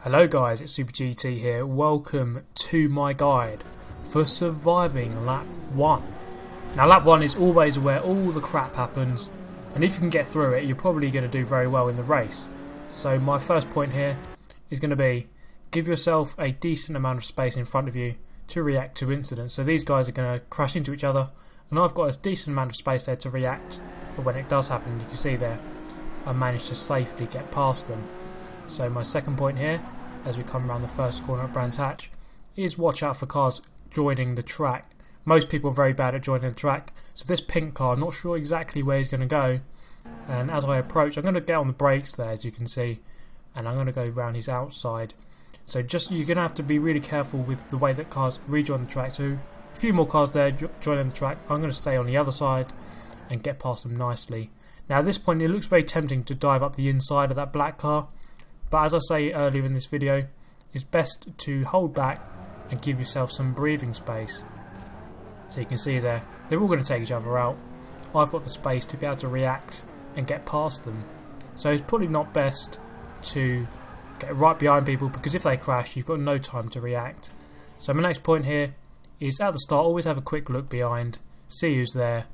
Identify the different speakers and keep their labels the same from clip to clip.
Speaker 1: Hello guys, it's Super GT here. Welcome to my guide for surviving lap 1. Now lap 1 is always where all the crap happens, and if you can get through it you're probably going to do very well in the race. So my first point here is going to be give yourself a decent amount of space in front of you to react to incidents. So these guys are going to crash into each other and I've got a decent amount of space there to react for when it does happen. You can see there I managed to safely get past them. So my second point here, as we come around the first corner at Brands Hatch, is watch out for cars joining the track. Most people are very bad at joining the track, so this pink car, I'm not sure exactly where he's going to go, and as I approach I'm going to get on the brakes there, as you can see, and I'm going to go around his outside. So you're going to have to be really careful with the way that cars rejoin the track. So a few more cars there joining the track, I'm going to stay on the other side and get past them nicely. Now at this point it looks very tempting to dive up the inside of that black car, but as I say earlier in this video, it's best to hold back and give yourself some breathing space. So you can see there, they're all going to take each other out. I've got the space to be able to react and get past them. So it's probably not best to get right behind people, because if they crash you've got no time to react. So my next point here is at the start always have a quick look behind, see who's there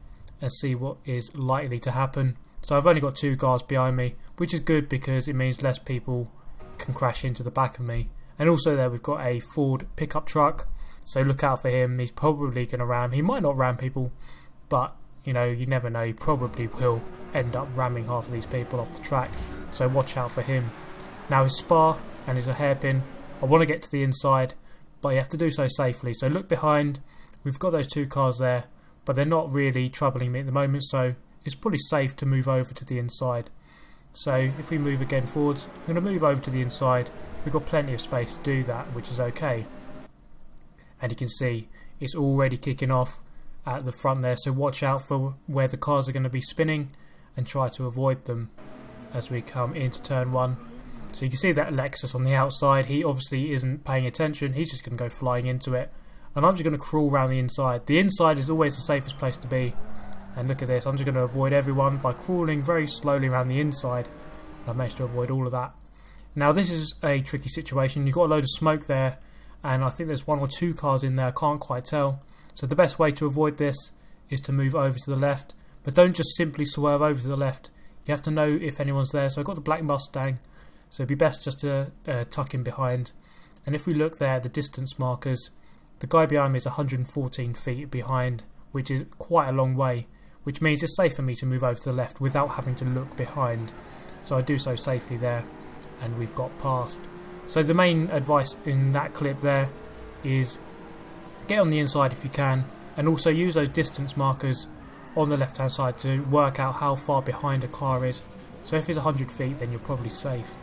Speaker 1: and see what is likely to happen. So I've only got 2 cars behind me, which is good because it means less people can crash into the back of me. And also there we've got a Ford pickup truck, so look out for him. He's probably going to ram. He might not ram people, but you know, you never know, he probably will end up ramming half of these people off the track, so watch out for him. Now his spar and his hairpin, I want to get to the inside, but you have to do so safely. So look behind, we've got those 2 cars there, but they're not really troubling me at the moment, so it's probably safe to move over to the inside. So if we move again forwards, I'm going to move over to the inside. We've got plenty of space to do that, which is okay. And you can see it's already kicking off at the front there, so watch out for where the cars are going to be spinning and try to avoid them as we come into turn 1. So you can see that Lexus on the outside, he obviously isn't paying attention, he's just going to go flying into it, and I'm just going to crawl around the inside. The inside is always the safest place to be, and look at this, I'm just going to avoid everyone by crawling very slowly around the inside, and I've managed to avoid all of that. Now this is a tricky situation, you've got a load of smoke there, and I think there's 1 or 2 cars in there, I can't quite tell. So the best way to avoid this is to move over to the left, but don't just simply swerve over to the left, you have to know if anyone's there. So I've got the black Mustang, so it'd be best just to tuck in behind. And if we look there at the distance markers, the guy behind me is 114 feet behind, which is quite a long way, which means it's safe for me to move over to the left without having to look behind. So I do so safely there, and we've got past. So the main advice in that clip there is get on the inside if you can, and also use those distance markers on the left hand side to work out how far behind a car is. So if it's 100 feet then you're probably safe.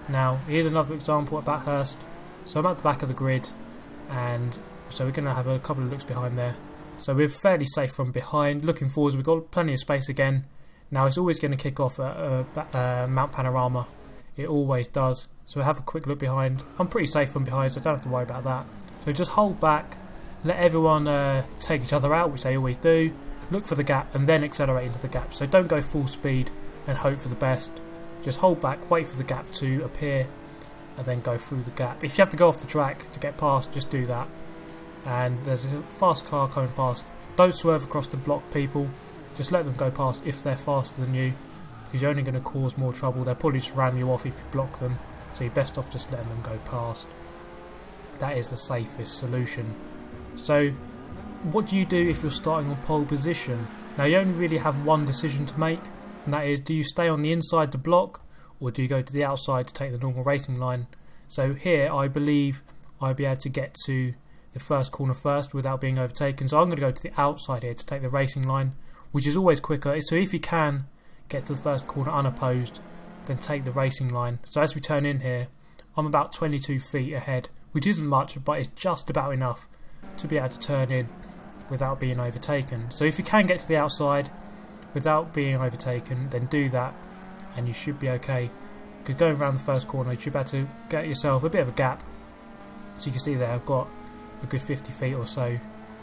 Speaker 1: Now here's another example at Bathurst. So I'm at the back of the grid, and so we're going to have a couple of looks behind there. So we're fairly safe from behind. Looking forwards, we've got plenty of space again. Now it's always going to kick off at Mount Panorama. It always does. So have a quick look behind. I'm pretty safe from behind, so I don't have to worry about that. So just hold back, let everyone take each other out, which they always do. Look for the gap and then accelerate into the gap. So don't go full speed and hope for the best. Just hold back, wait for the gap to appear, and then go through the gap. If you have to go off the track to get past, just do that. And there's a fast car coming past. Don't swerve across to block people. Just let them go past if they're faster than you, because you're only going to cause more trouble. They'll probably just ram you off if you block them. So you're best off just letting them go past. That is the safest solution. So what do you do if you're starting on pole position? Now you only really have one decision to make, and that is, do you stay on the inside to block, or do you go to the outside to take the normal racing line? So here I believe I'll be able to get to the first corner first without being overtaken, so I'm going to go to the outside here to take the racing line, which is always quicker. So if you can get to the first corner unopposed, then take the racing line. So as we turn in here, I'm about 22 feet ahead, which isn't much, but it's just about enough to be able to turn in without being overtaken. So if you can get to the outside without being overtaken, then do that and you should be okay, because going around the first corner you should be able to get yourself a bit of a gap. So you can see there I've got a good 50 feet or so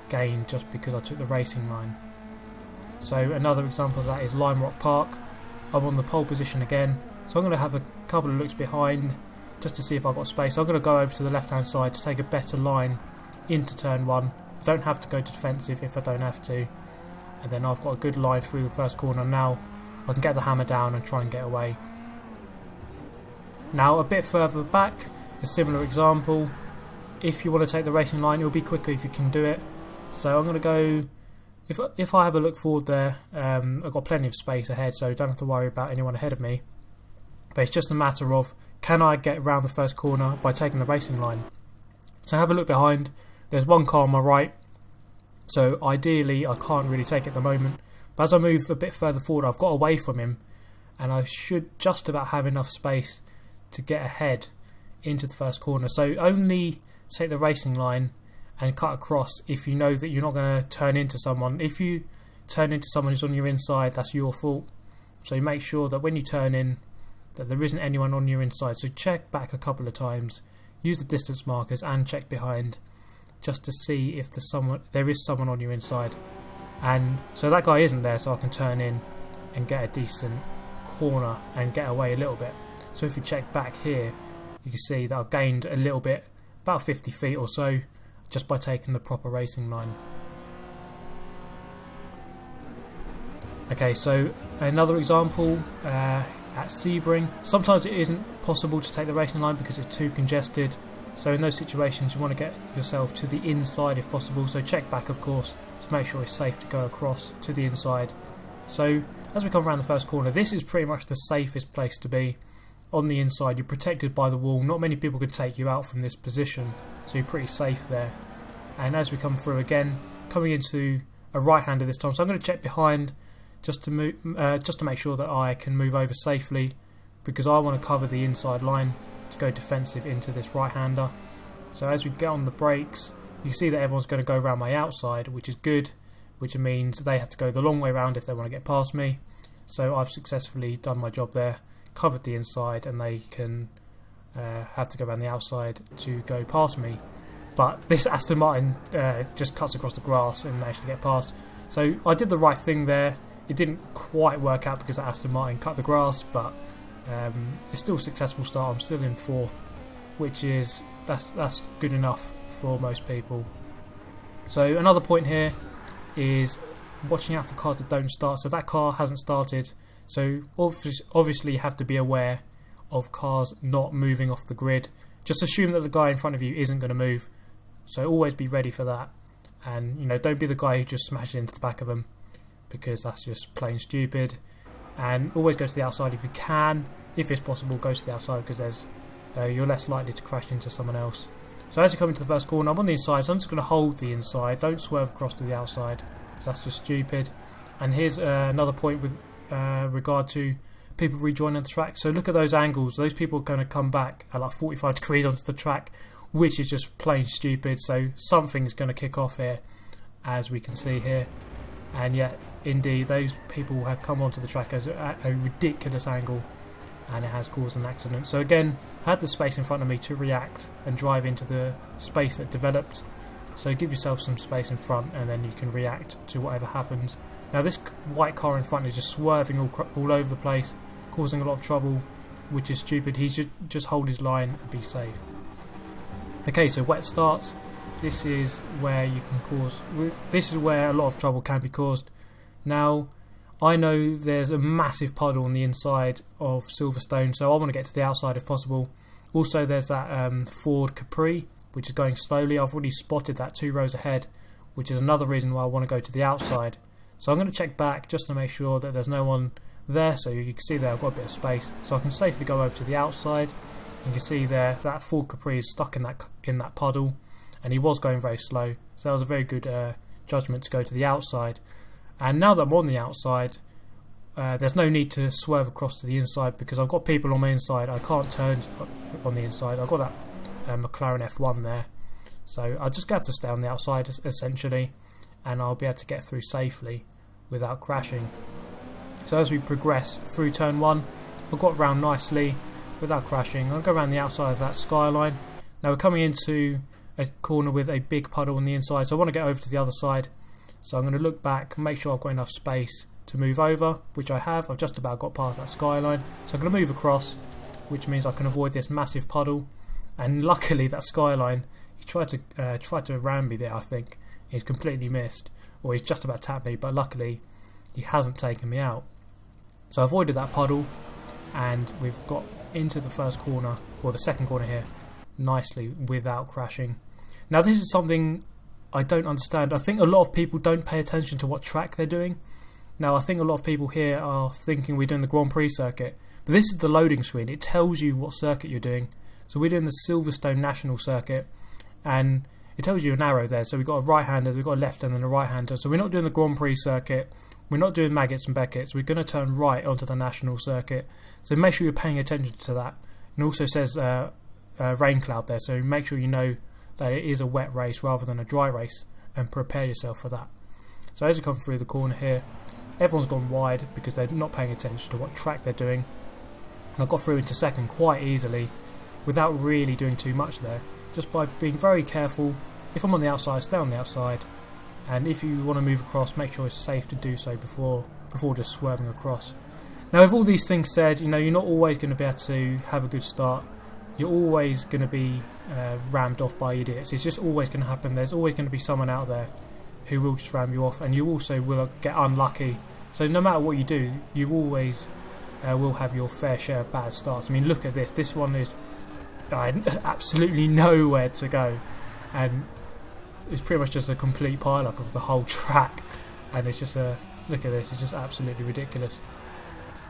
Speaker 1: gain just because I took the racing line. So another example of that is Lime Rock Park. I'm on the pole position again, so I'm going to have a couple of looks behind just to see if I've got space. So I'm going to go over to the left hand side to take a better line into turn 1. I don't have to go to defensive if I don't have to, and then I've got a good line through the first corner. Now I can get the hammer down and try and get away. Now a bit further back, a similar example. If you want to take the racing line, it'll be quicker if you can do it. So I'm going to go, if I have a look forward there, I've got plenty of space ahead, so don't have to worry about anyone ahead of me. But it's just a matter of, can I get around the first corner by taking the racing line? So have a look behind. There's one car on my right, so ideally I can't really take it at the moment. But as I move a bit further forward, I've got away from him, and I should just about have enough space to get ahead into the first corner. So only take the racing line and cut across if you know that you're not going to turn into someone. If you turn into someone who's on your inside, that's your fault. So you make sure that when you turn in, that there isn't anyone on your inside. So check back a couple of times, use the distance markers and check behind, just to see if there is someone on your inside. And so that guy isn't there, so I can turn in and get a decent corner and get away a little bit. So if you check back here, you can see that I've gained a little bit, about 50 feet or so, just by taking the proper racing line. Okay, so another example at Sebring. Sometimes it isn't possible to take the racing line because it's too congested. So in those situations you want to get yourself to the inside if possible. So check back, of course, to make sure it's safe to go across to the inside. So as we come around the first corner, this is pretty much the safest place to be. On the inside, you're protected by the wall. Not many people could take you out from this position, so you're pretty safe there. And as we come through again, coming into a right-hander this time, so I'm going to check behind just to make sure that I can move over safely, because I want to cover the inside line to go defensive into this right-hander. So as we get on the brakes, you see that everyone's going to go around my outside, which is good, which means they have to go the long way around if they want to get past me. So I've successfully done my job there, covered the inside, and they can have to go around the outside to go past me. But this Aston Martin just cuts across the grass and managed to get past. So I did the right thing there. It didn't quite work out because Aston Martin cut the grass, but it's still a successful start. I'm still in 4th, which is that's good enough for most people. So another point here is watching out for cars that don't start. So that car hasn't started, so obviously you have to be aware of cars not moving off the grid. Just assume that the guy in front of you isn't going to move, so always be ready for that. And don't be the guy who just smashes into the back of them, because that's just plain stupid. And always go to the outside if you can. If it's possible, go to the outside, because you're less likely to crash into someone else. So as you come into the first corner, I'm on the inside, so I'm just going to hold the inside. Don't swerve across to the outside, because that's just stupid. And here's another point with regard to people rejoining the track. So look at those angles. Those people are going to come back at like 45 degrees onto the track, which is just plain stupid. So something's going to kick off here, as we can see here. And yet, indeed, those people have come onto the track at a ridiculous angle, and it has caused an accident. So again, I had the space in front of me to react and drive into the space that developed. So give yourself some space in front, and then you can react to whatever happens. Now this white car in front is just swerving all over the place, causing a lot of trouble, which is stupid. He should just hold his line and be safe. Okay, so wet starts. This is where this is where a lot of trouble can be caused. Now, I know there's a massive puddle on the inside of Silverstone, so I want to get to the outside if possible. Also, there's that Ford Capri, which is going slowly. I've already spotted that 2 rows ahead, which is another reason why I want to go to the outside. So I'm going to check back just to make sure that there's no one there. So you can see there I've got a bit of space, so I can safely go over to the outside. You can see there that Ford Capri is stuck in that puddle, and he was going very slow. So that was a very good judgment to go to the outside. And now that I'm on the outside, there's no need to swerve across to the inside, because I've got people on my inside. I can't turn on the inside. I've got that McLaren F1 there, so I'll just have to stay on the outside essentially, and I'll be able to get through safely without crashing. So as we progress through turn 1, I've got around nicely without crashing. I'll go around the outside of that skyline. Now we're coming into a corner with a big puddle on the inside, so I want to get over to the other side. So I'm going to look back, make sure I've got enough space to move over, which I have. I've just about got past that skyline, so I'm going to move across, which means I can avoid this massive puddle. And luckily that Skyline, he tried to ram me there, I think. He's completely missed, or he's just about tapped me, but luckily he hasn't taken me out. So I avoided that puddle, and we've got into the first corner, or the second corner here, nicely without crashing. Now this is something I don't understand. I think a lot of people don't pay attention to what track they're doing. Now I think a lot of people here are thinking we're doing the Grand Prix circuit, but this is the loading screen. It tells you what circuit you're doing. So we're doing the Silverstone National Circuit, and it tells you an arrow there. So we've got a right-hander, we've got a left-hander and a right-hander. So we're not doing the Grand Prix circuit, we're not doing Maggots and Beckett's, we're going to turn right onto the National Circuit. So make sure you're paying attention to that. And it also says rain cloud there, so make sure you know that it is a wet race rather than a dry race, and prepare yourself for that. So as you come through the corner here, everyone's gone wide because they're not paying attention to what track they're doing. And I got through into second quite easily without really doing too much there, just by being very careful. If I'm on the outside, stay on the outside, and if you want to move across, make sure it's safe to do so before just swerving across. Now with all these things said, you know, you're not always going to be able to have a good start. You're always going to be rammed off by idiots. It's just always going to happen. There's always going to be someone out there who will just ram you off, and you also will get unlucky. So no matter what you do, you always will have your fair share of bad starts. I mean, look at this. This one is absolutely nowhere to go, and it's pretty much just a complete pile-up of the whole track. And it's just look at this. It's just absolutely ridiculous.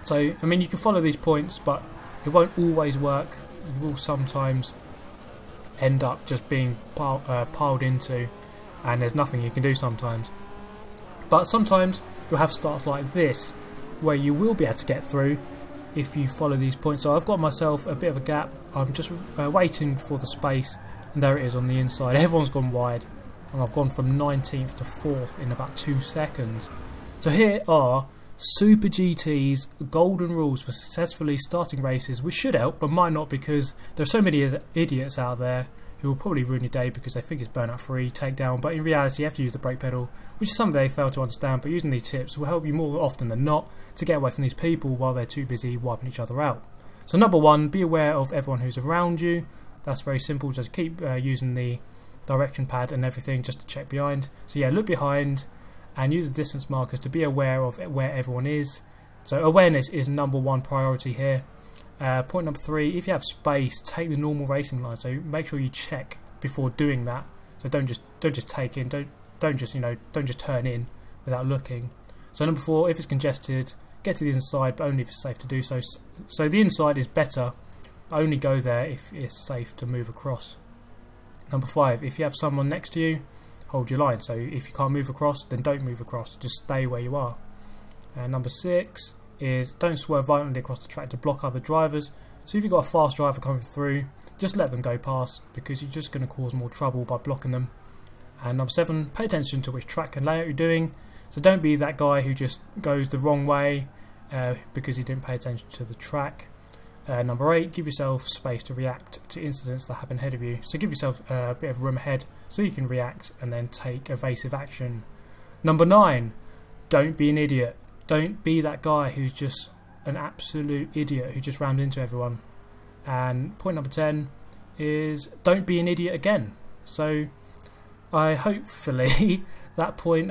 Speaker 1: So I mean, you can follow these points, but it won't always work. You will sometimes end up just being piled into, and there's nothing you can do sometimes. But sometimes you'll have starts like this where you will be able to get through if you follow these points. So I've got myself a bit of a gap. I'm just waiting for the space, and there it is on the inside. Everyone's gone wide, and I've gone from 19th to 4th in about 2 seconds. So here are Super GT's golden rules for successfully starting races, which should help but might not, because there are so many idiots out there who will probably ruin your day because they think it's burnout free, takedown, but in reality you have to use the brake pedal, which is something they fail to understand. But using these tips will help you more often than not to get away from these people while they're too busy wiping each other out. So number one, be aware of everyone who's around you. That's very simple. Just keep using the direction pad and everything just to check behind. So yeah, look behind and use the distance markers to be aware of where everyone is. So awareness is number one priority here. Point number three, if you have space, take the normal racing line. So make sure you check before doing that. So don't just take in, don't just turn in without looking. So number four, if it's congested, get to the inside, but only if it's safe to do so. So the inside is better, but only go there if it's safe to move across. Number five, if you have someone next to you, hold your line. So if you can't move across, then don't move across, just stay where you are. And number six is don't swerve violently across the track to block other drivers. So if you've got a fast driver coming through, just let them go past, because you're just going to cause more trouble by blocking them. And number seven, pay attention to which track and layout you're doing. So don't be that guy who just goes the wrong way because he didn't pay attention to the track. Number eight, give yourself space to react to incidents that happen ahead of you. So give yourself a bit of room ahead so you can react and then take evasive action. Number nine, don't be an idiot. Don't be that guy who's just an absolute idiot who just rammed into everyone. And point number 10 is don't be an idiot again. So hopefully that point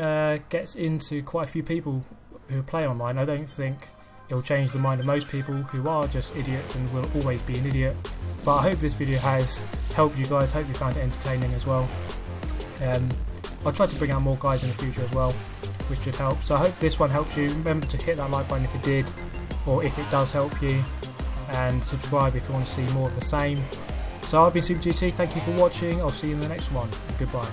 Speaker 1: gets into quite a few people who play online. I don't think it'll change the mind of most people who are just idiots and will always be an idiot. But I hope this video has helped you guys. Hope you found it entertaining as well. I'll try to bring out more guides in the future as well, which should help. So I hope this one helps you. Remember to hit that like button if it did, or if it does help you, and subscribe if you want to see more of the same. So I've been Super GT, thank you for watching. I'll see you in the next one. Goodbye.